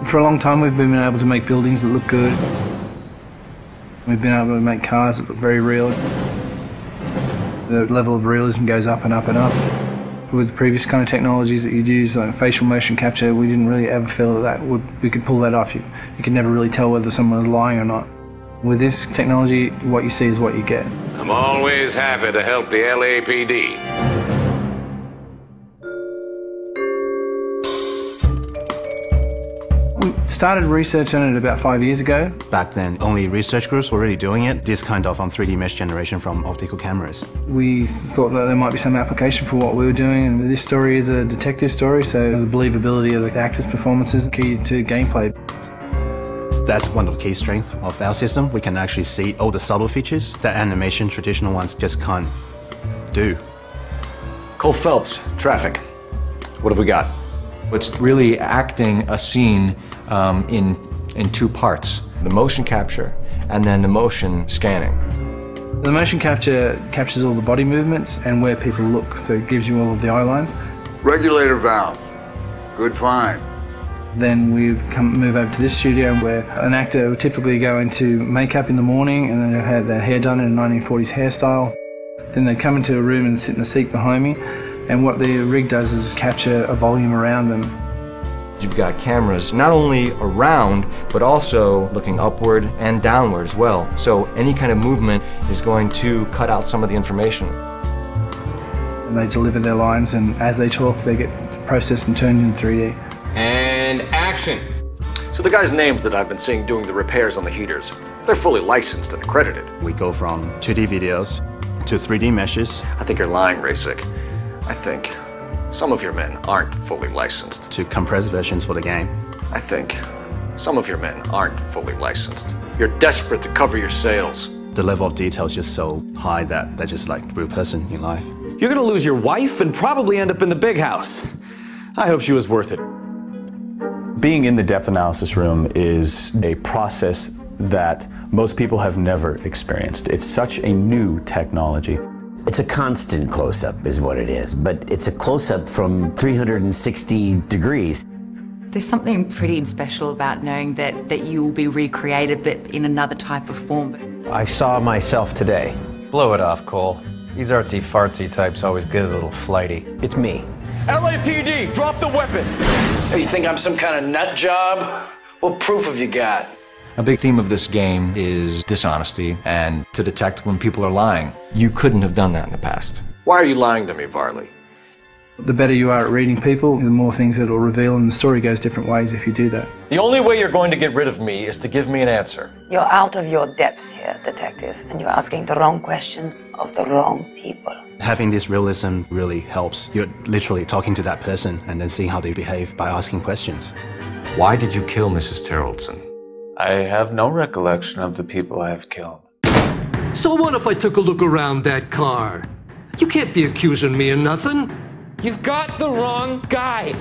For a long time we've been able to make buildings that look good. We've been able to make cars that look very real. The level of realism goes up and up and up. With previous kind of technologies that you'd use, like facial motion capture, we didn't really ever feel that we could pull that off. You could never really tell whether someone was lying or not. With this technology, what you see is what you get. I'm always happy to help the LAPD. We started research on it about 5 years ago. Back then, only research groups were really doing it, this kind of 3D mesh generation from optical cameras. We thought that there might be some application for what we were doing, and this story is a detective story, so the believability of the actors' performances is key to gameplay. That's one of the key strengths of our system. We can actually see all the subtle features that animation traditional ones just can't do. Cole Phelps, traffic. What have we got? It's really acting a scene in two parts. The motion capture and then the motion scanning. The motion capture captures all the body movements and where people look, so it gives you all of the eye lines. Regulator valve. Good find. Then we move over to this studio where an actor would typically go into makeup in the morning and then they'd have their hair done in a 1940s hairstyle. Then they'd come into a room and sit in the seat behind me, and what the rig does is capture a volume around them. You've got cameras not only around, but also looking upward and downward as well. So any kind of movement is going to cut out some of the information. And they deliver their lines, and as they talk, they get processed and turned into 3D. And action. So the guys' names that I've been seeing doing the repairs on the heaters, they're fully licensed and accredited. We go from 2D videos to 3D meshes. I think you're lying, Rasik. I think some of your men aren't fully licensed. To compressed versions for the game. I think some of your men aren't fully licensed. You're desperate to cover your sales. The level of detail is just so high that they're just like a real person in life. You're gonna lose your wife and probably end up in the big house. I hope she was worth it. Being in the depth analysis room is a process that most people have never experienced. It's such a new technology. It's a constant close-up is what it is, but it's a close-up from 360 degrees. There's something pretty special about knowing that you will be recreated, but in another type of form. I saw myself today. Blow it off, Cole. These artsy-fartsy types always get a little flighty. It's me. LAPD, drop the weapon! Hey, you think I'm some kind of nut job? What proof have you got? A big theme of this game is dishonesty and to detect when people are lying. You couldn't have done that in the past. Why are you lying to me, Varley? The better you are at reading people, the more things it'll reveal, and the story goes different ways if you do that. The only way you're going to get rid of me is to give me an answer. You're out of your depth here, detective, and you're asking the wrong questions of the wrong people. Having this realism really helps. You're literally talking to that person and then seeing how they behave by asking questions. Why did you kill Mrs. Terrellson? I have no recollection of the people I have killed. So what if I took a look around that car? You can't be accusing me of nothing. You've got the wrong guy.